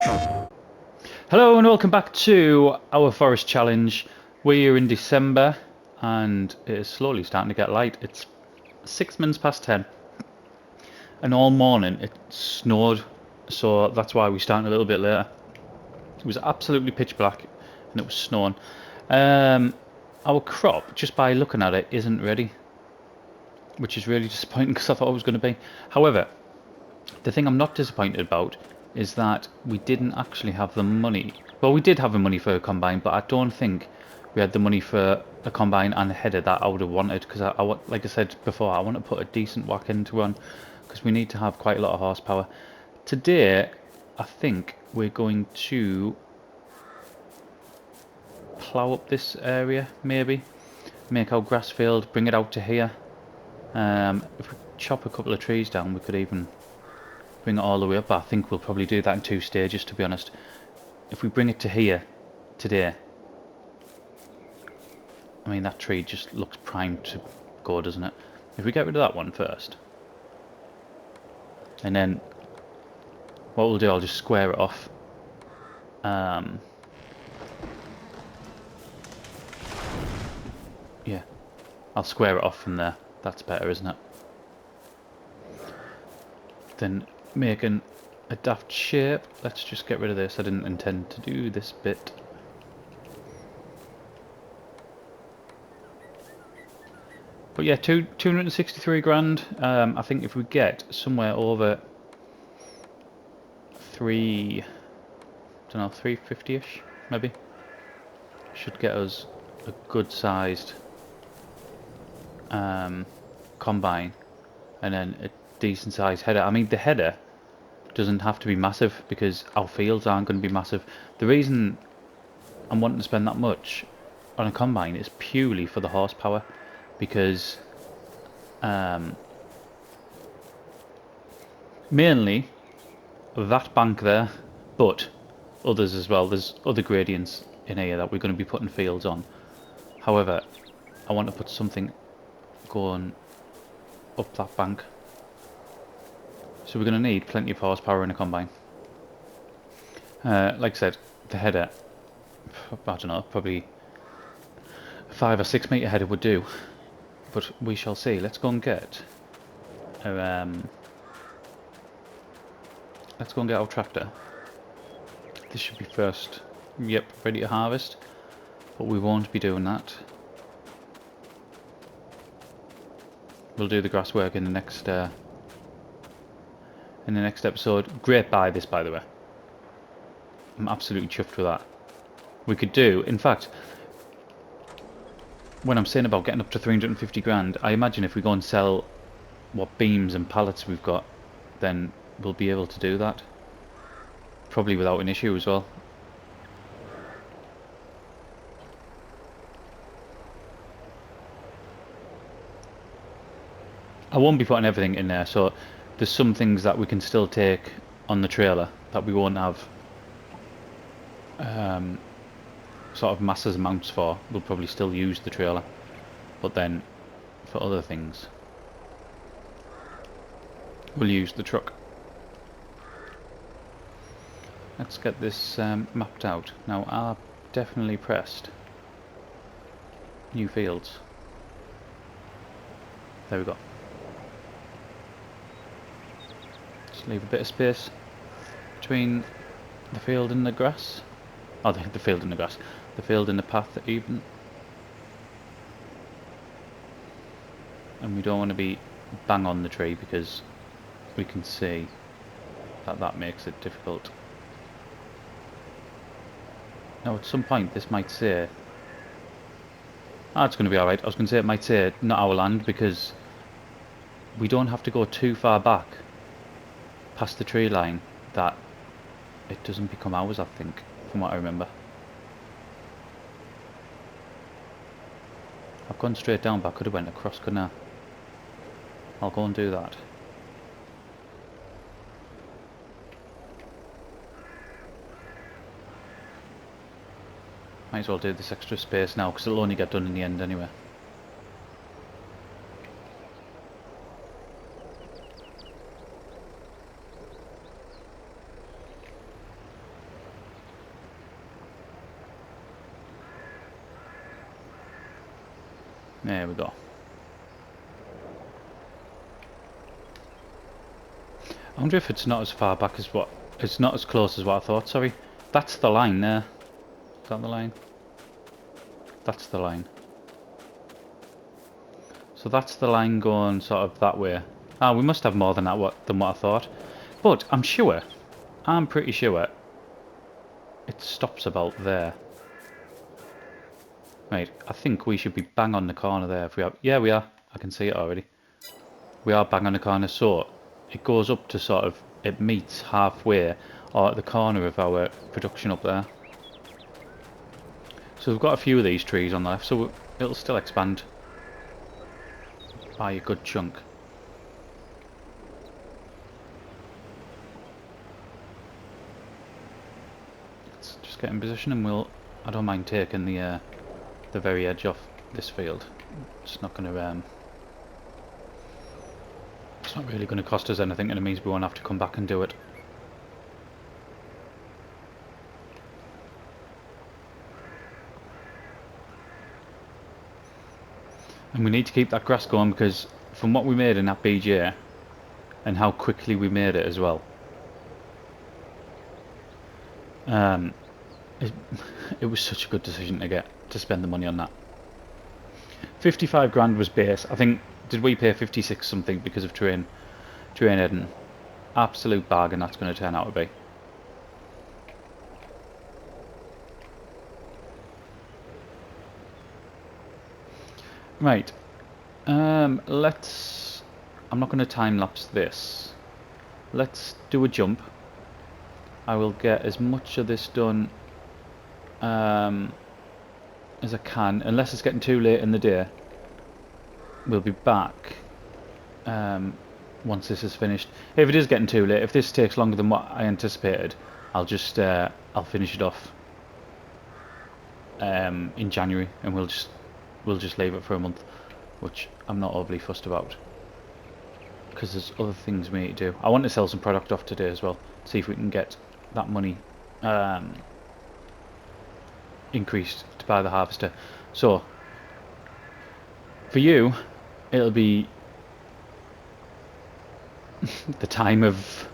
Hello and welcome back to our forest challenge. We're in December and it is slowly starting to get light. It's 6 minutes past 10 and all morning it snowed, so that's why we're starting a little bit later. It was absolutely pitch black and it was snowing. Our crop, just by looking at it, isn't ready, which is really disappointing because I thought it was going to be. However, the thing I'm not disappointed about is that we didn't actually have the money. Well, we did have the money for a combine, but I don't think we had the money for a combine and a header that I would have wanted, because like I said before, I want to put a decent whack into one because we need to have quite a lot of horsepower. Today, I think we're going to plough up this area, maybe make our grass field, bring it out to here. If we chop a couple of trees down, we could even bring it all the way up. I think we'll probably do that in 2 stages, to be honest. If we bring it to here today, I mean, that tree just looks primed to go, doesn't it? If we get rid of that one first, and then what we'll do, I'll just square it off. Yeah, I'll square it off from there. That's better, isn't it? Then making a daft shape. Let's just get rid of this. I didn't intend to do this bit. But yeah, 263 grand. I think if we get somewhere over 350-ish, maybe, should get us a good sized combine, and then a decent sized header. I mean, the header doesn't have to be massive because our fields aren't going to be massive. The reason I'm wanting to spend that much on a combine is purely for the horsepower, because mainly that bank there, but others as well. There's other gradients in here that we're going to be putting fields on. However, I want to put something going up that bank, so we're going to need plenty of horsepower in a combine. Like I said, the header, I don't know, probably a 5 or 6 meter header would do, but we shall see. Let's go and get our tractor. This should be first. Yep, ready to harvest, but we won't be doing that. We'll do the grass work in the next episode. Great buy this, by the way. I'm absolutely chuffed with that. We could do, in fact, when I'm saying about getting up to 350 grand, I imagine if we go and sell what beams and pallets we've got, then we'll be able to do that. Probably without an issue as well. I won't be putting everything in there, so there's some things that we can still take on the trailer that we won't have sort of massive amounts for. We'll probably still use the trailer, but then for other things we'll use the truck. Let's get this mapped out. Now, I've definitely pressed new fields. There we go. Just leave a bit of space between the field and the grass. Oh, the field and the grass. The field and the path even. And we don't want to be bang on the tree because we can see that that makes it difficult. Now, at some point this might say... it's going to be alright. I was going to say it might say not our land, because we don't have to go too far back past the tree line that it doesn't become ours, I think, from what I remember. I've gone straight down, but I could have went across, couldn't I? I'll go and do that. Might as well do this extra space now, because it'll only get done in the end anyway. There we go. I wonder if it's not as far back as what... It's not as close as what I thought, sorry. That's the line there. Is that the line? That's the line. So that's the line going sort of that way. Ah, we must have more than that than what I thought. But I'm sure, I'm pretty sure, it stops about there. Right, I think we should be bang on the corner there if we are. Yeah, we are. I can see it already. We are bang on the corner, so it goes up to sort of, it meets halfway, or at the corner of our production up there. So we've got a few of these trees on the left, so it'll still expand by a good chunk. Let's just get in position and I don't mind taking the very edge off this field. It's not going to it's not really going to cost us anything, and it means we won't have to come back and do it. And we need to keep that grass going, because from what we made in that BJ and how quickly we made it as well, it was such a good decision to spend the money on that. 55 grand was base. I think, did we pay 56 something because of train heading? Absolute bargain that's going to turn out to be. Right. Let's... I'm not going to time lapse this. Let's do a jump. I will get as much of this done as I can, unless it's getting too late in the day. We'll be back once this is finished. If it is getting too late, if this takes longer than what I anticipated, I'll just I'll finish it off in January, and we'll just leave it for a month, which I'm not overly fussed about, because there's other things we need to do. I want to sell some product off today as well, see if we can get that money increased to buy the harvester. So for you, it'll be the time of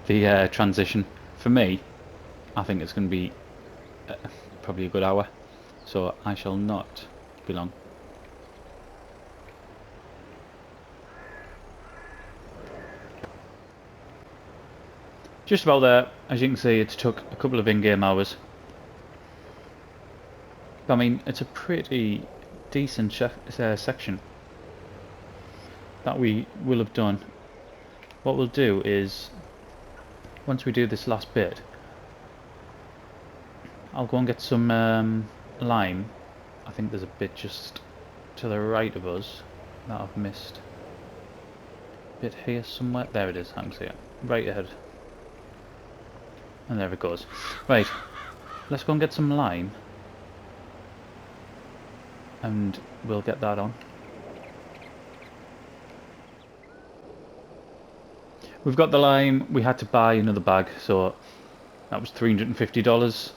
the transition. For me, I think it's going to be probably a good hour, so I shall not be long. Just about there. As you can see, it took a couple of in-game hours. I mean, it's a pretty decent section that we will have done. What we'll do is, once we do this last bit, I'll go and get some lime. I think there's a bit just to the right of us that I've missed. A bit here somewhere. There it is, I can see it. Right ahead. And there it goes. Right, let's go and get some lime, and we'll get that on. We've got the lime. We had to buy another bag, so that was $350.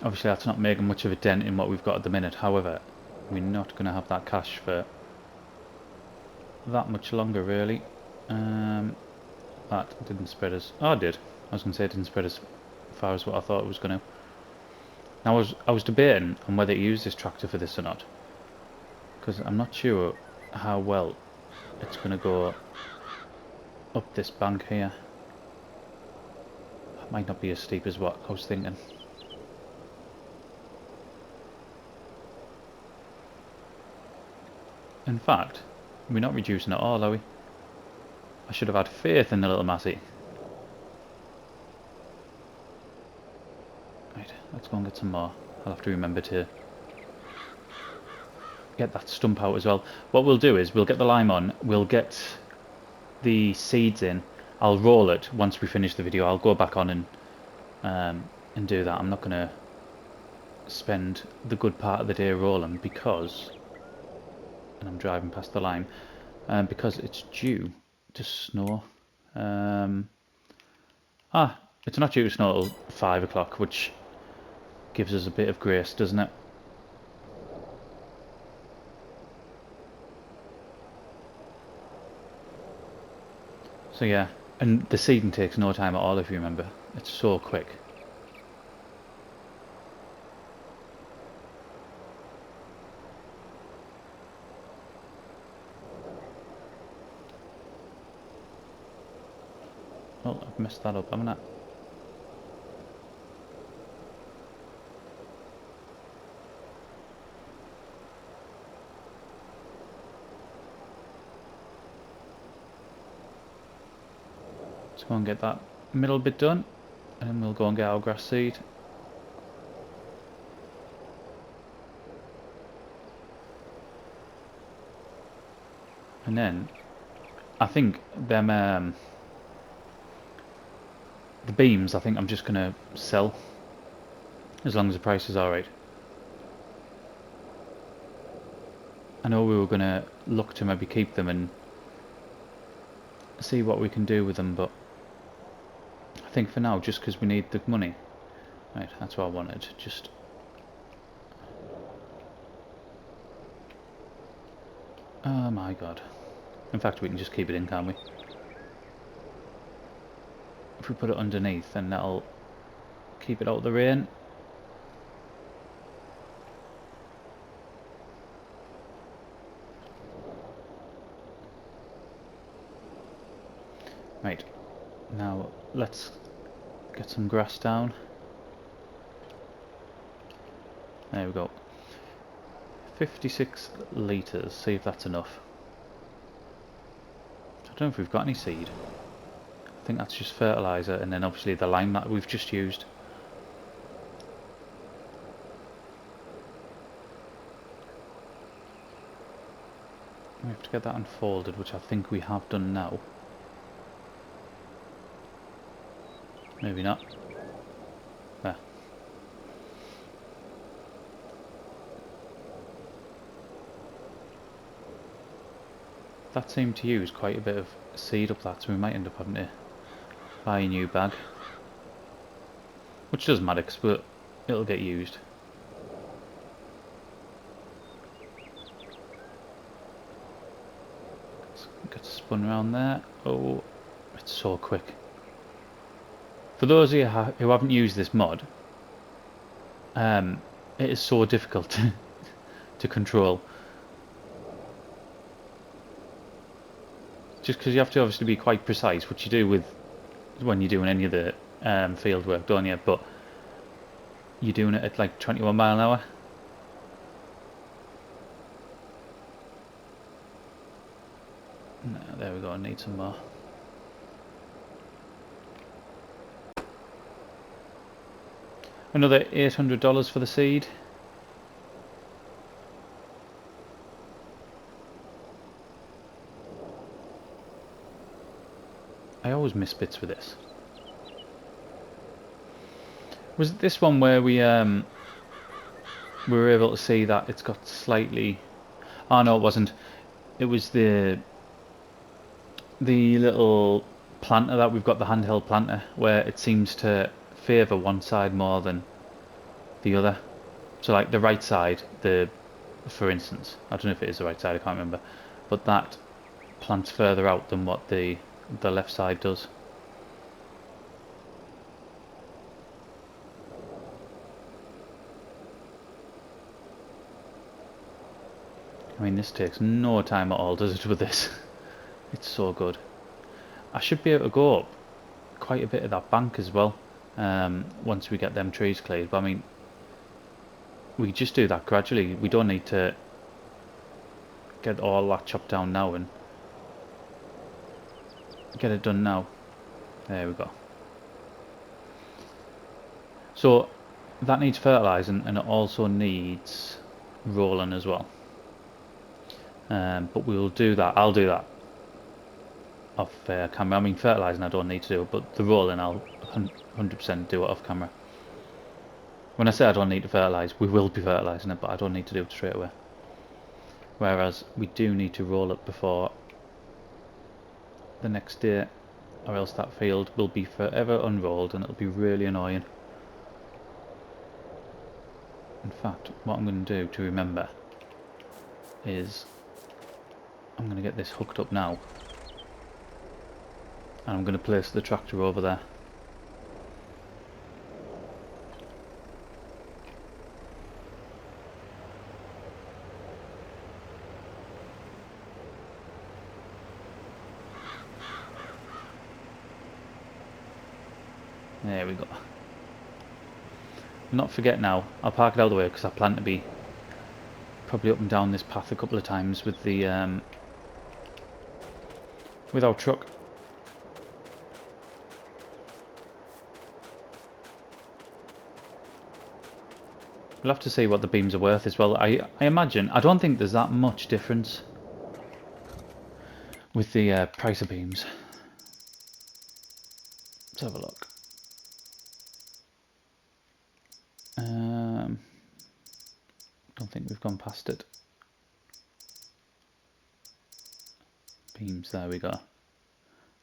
Obviously that's not making much of a dent in what we've got at the minute. However, we're not going to have that cash for that much longer, really. That didn't spread as... Oh, it did. I was going to say it didn't spread as far as what I thought it was going to. Now I was debating on whether to use this tractor for this or not, because I'm not sure how well it's going to go up this bank here. It might not be as steep as what I was thinking. In fact, we're not reducing at all, are we? I should have had faith in the little Massey. Right, let's go and get some more. I'll have to remember to get that stump out as well. What we'll do is we'll get the lime on, we'll get the seeds in. I'll roll it once we finish the video. I'll go back on and do that. I'm not going to spend the good part of the day rolling because, and I'm driving past the lime, because it's due to snow. It's not due to snow till 5 o'clock, which gives us a bit of grace, doesn't it? So yeah, and the seeding takes no time at all if you remember. It's so quick. Oh, I've messed that up, haven't I? Let's go and get that middle bit done, and then we'll go and get our grass seed. And then, I think them, the beams, I think I'm just going to sell, as long as the price is alright. I know we were going to look to maybe keep them and see what we can do with them, but I think for now, just because we need the money. Right, that's what I wanted, just... Oh my god. In fact, we can just keep it in, can't we? If we put it underneath, then that'll keep it out of the rain. Right, now let's get some grass down. There we go. 56 litres, see if that's enough. I don't know if we've got any seed. I think that's just fertiliser, and then obviously the lime that we've just used. We have to get that unfolded, which I think we have done now. Maybe not. There. That seemed to use quite a bit of seed up that, so we might end up having to buy a new bag. Which doesn't matter, because it'll get used. Let's get spun around there. Oh, it's so quick. For those of you who haven't used this mod, it is so difficult to control. Just because you have to obviously be quite precise, which you do with when you're doing any of the field work, don't you? But you're doing it at like 21 mile an hour. No, there we go, I need some more. Another $800 for the seed. I always miss bits with this. Was it this one where we were able to see that it's got slightly... Oh no, it wasn't. It was the little planter that we've got, the handheld planter, where it seems to favour one side more than the other. So like the right side, for instance, I don't know if it is the right side, I can't remember, but that plants further out than what the left side does. I mean, this takes no time at all, does it, with this? It's so good. I should be able to go up quite a bit of that bank as well, once we get them trees cleared, but I mean, we just do that gradually. We don't need to get all that chopped down now and get it done now. There we go. So that needs fertilising, and it also needs rolling as well. But we'll do that. I'll do that off camera. I mean, fertilising I don't need to do, but the rolling I'll 100% do it off camera. When I say I don't need to fertilise, we will be fertilising it, but I don't need to do it straight away. Whereas we do need to roll it before the next day, or else that field will be forever unrolled and it'll be really annoying. In fact, what I'm going to do to remember is I'm going to get this hooked up now. and I'm going to place the tractor over there. There we go. Not forget now, I'll park it out of the way because I plan to be probably up and down this path a couple of times with the with our truck. We'll have to see what the beams are worth as well. I imagine, I don't think there's that much difference with the price of beams. Let's have a look. Don't think we've gone past it. Beams, there we go.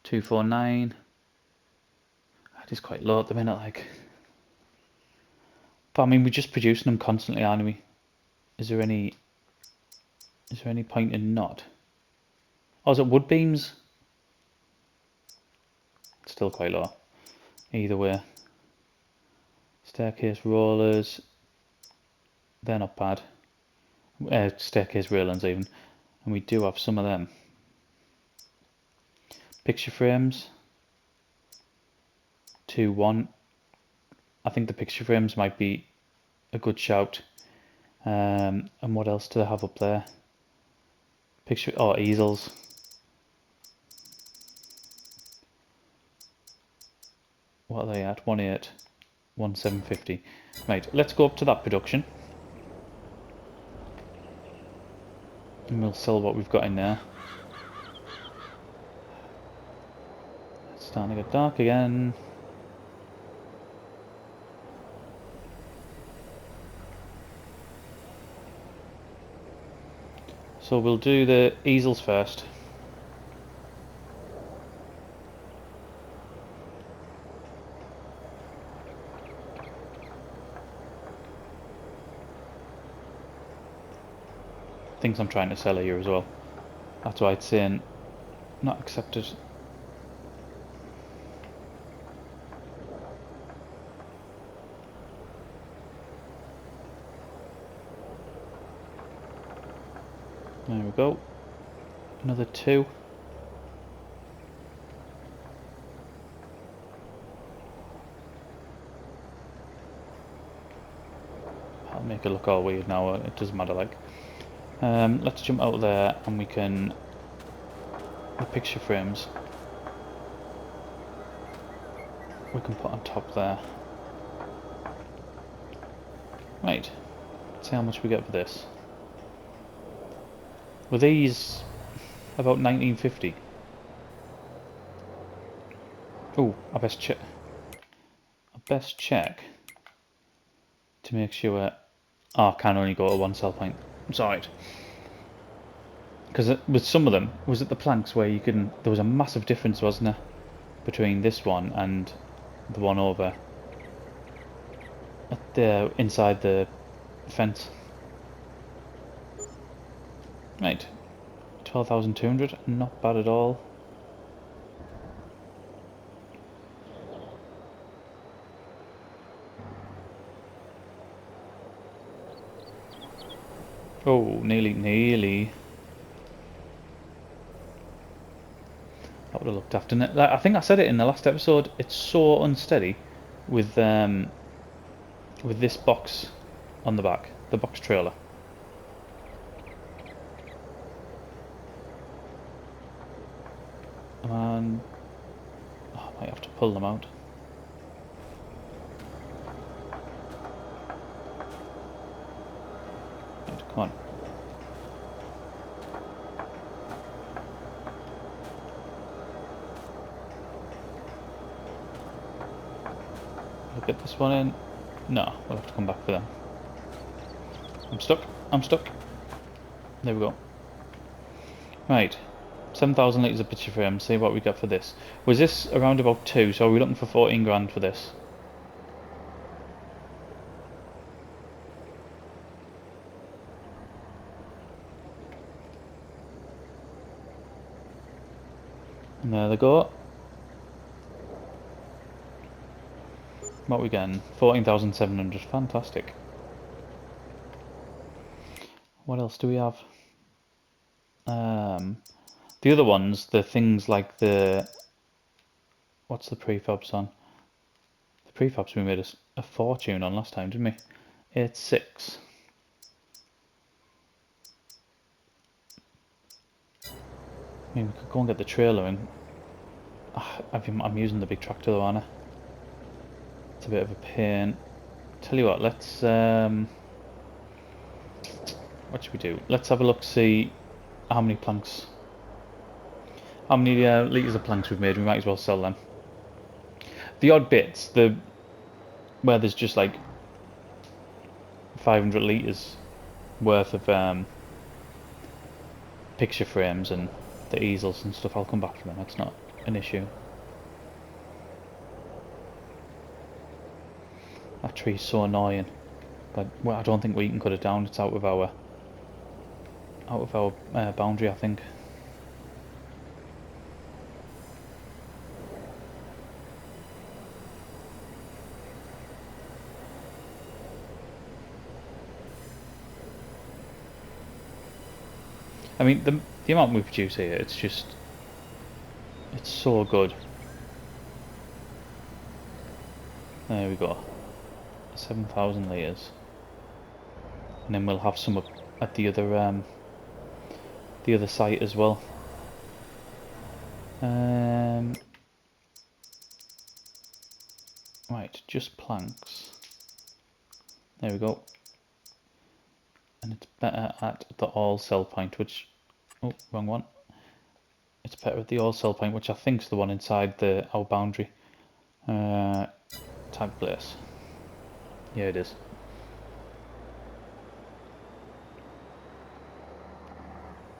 249. That is quite low at the minute, like. But I mean, we're just producing them constantly, aren't we? Is there any point in not? Oh, is it wood beams? Still quite low. Either way. Staircase rollers. They're not bad. Staircase railings even. And we do have some of them. Picture frames. 2-1. I think the picture frames might be a good shout. And what else do they have up there? Easels. What are they at? 1.8, 1.750. Right, let's go up to that production. And we'll sell what we've got in there. It's starting to get dark again. So we'll do the easels first. Things I'm trying to sell here as well. That's why it's saying not accepted. There we go. Another 2. I'll make it look all weird now, it doesn't matter like. Let's jump out there and we can... the picture frames we can put on top there. Right, let's see how much we get for this. Were these about 1950? Oh, I best check to make sure. Oh, I can only go to one sell point. It's alright. Because with some of them, was it the planks where you can? There was a massive difference, wasn't there, between this one and the one over at the inside the fence. Right, 12,200, not bad at all. Oh, nearly. That would have looked after it. Like, I think I said it in the last episode. It's so unsteady with this box on the back, the box trailer. And I might have to pull them out. Right, come on. We'll get this one in. No, we'll have to come back for them. I'm stuck. There we go. Right. 7,000 litres of picture frame, see what we get for this. Was this around about 2, so are we looking for 14 grand for this? And there they go. What are we getting? 14,700. Fantastic. What else do we have? The other ones, the things like the... What's the prefabs on? The prefabs we made a fortune on last time, didn't we? It's 6. I mean, we could go and get the trailer in. I'm using the big tractor though, aren't I? It's a bit of a pain. Tell you what, let's... what should we do? Let's have a look, see how many planks... How many litres of planks we've made. We might as well sell them. The odd bits, where there's just like 500 litres worth of picture frames and the easels and stuff, I'll come back to them. That's not an issue. That tree's so annoying, but well, I don't think we can cut it down. It's out of our boundary, I think. I mean, the amount we produce here, it's so good. There we go. 7,000 litres, and then we'll have some up at the other site as well. Right, just planks. There we go. And it's better at the all sell point, which... Oh, wrong one. It's better at the all sell point, which I think is the one inside our boundary. Tag place. Yeah, it is.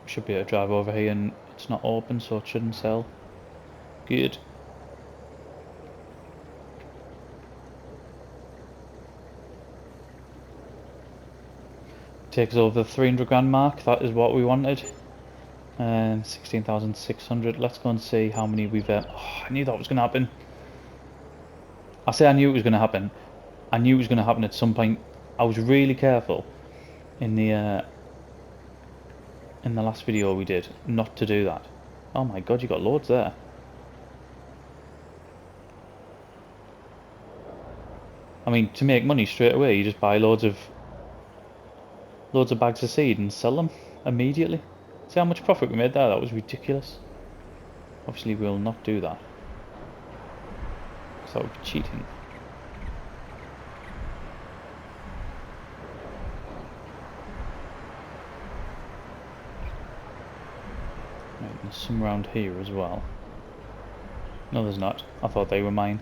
Should be able to drive over here, and it's not open, so it shouldn't sell. Good. Takes over the 300 grand mark. That is what we wanted. 16,600. Let's go and see how many we've... Oh, I knew that was going to happen. I say I knew it was going to happen. I knew it was going to happen at some point. I was really careful in the last video we did not to do that. Oh my god, you got loads there. I mean, to make money straight away, you just buy loads of bags of seed and sell them immediately. See how much profit we made there? That was ridiculous. Obviously, we will not do that, because that would be cheating. Right, there's some around here as well. No, there's not. I thought they were mine.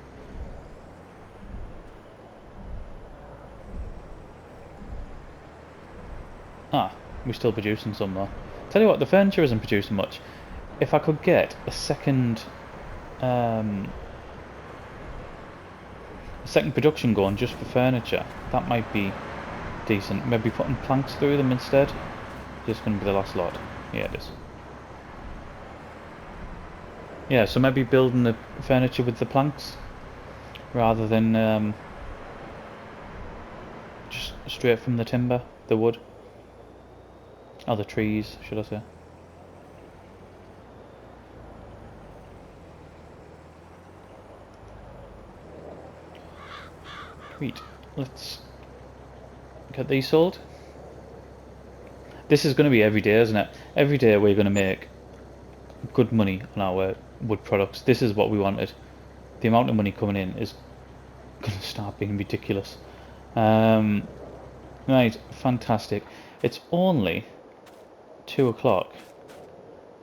Ah, we're still producing some though. Tell you what, the furniture isn't producing much. If I could get a second production going just for furniture, that might be decent. Maybe putting planks through them instead. Just going to be the last lot. Yeah, it is. Yeah, so maybe building the furniture with the planks rather than just straight from the timber, the wood. Oh, the trees, should I say. Sweet. Let's get these sold. This is going to be every day, isn't it? Every day we're going to make good money on our wood products. This is what we wanted. The amount of money coming in is going to start being ridiculous. Right, fantastic. It's only 2 o'clock.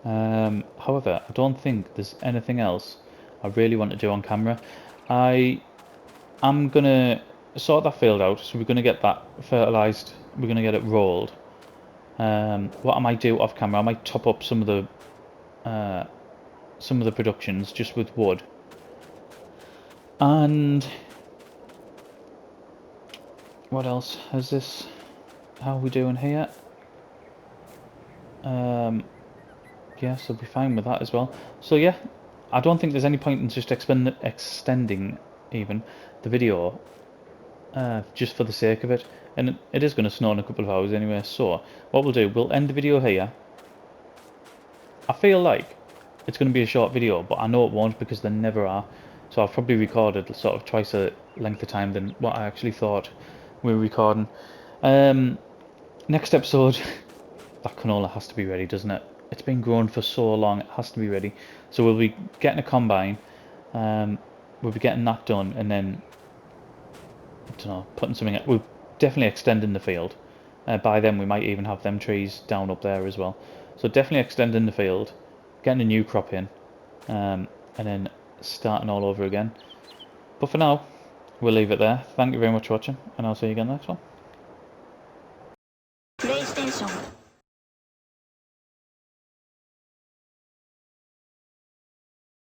However, I don't think there's anything else I really want to do on camera. I am going to sort that field out, so we're going to get that fertilised, we're going to get it rolled. What I might do off camera, I might top up some of the productions just with wood. And what else has this? How are we doing here? Yes, I'll be fine with that as well. So yeah, I don't think there's any point in just extending even the video just for the sake of it. And it is going to snow in a couple of hours anyway, so what we'll do, we'll end the video here. I feel like it's going to be a short video, but I know it won't because they never are. So I've probably recorded sort of twice the length of time than what I actually thought we were recording. Next episode, that canola has to be ready, doesn't it? It's been grown for so long, it has to be ready. So we'll be getting a combine, we'll be getting that done, and then, I don't know, putting something, we're definitely extending the field. By then we might even have them trees down up there as well. So definitely extending the field, getting a new crop in, and then starting all over again. But for now, we'll leave it there. Thank you very much for watching, and I'll see you again next one. PlayStation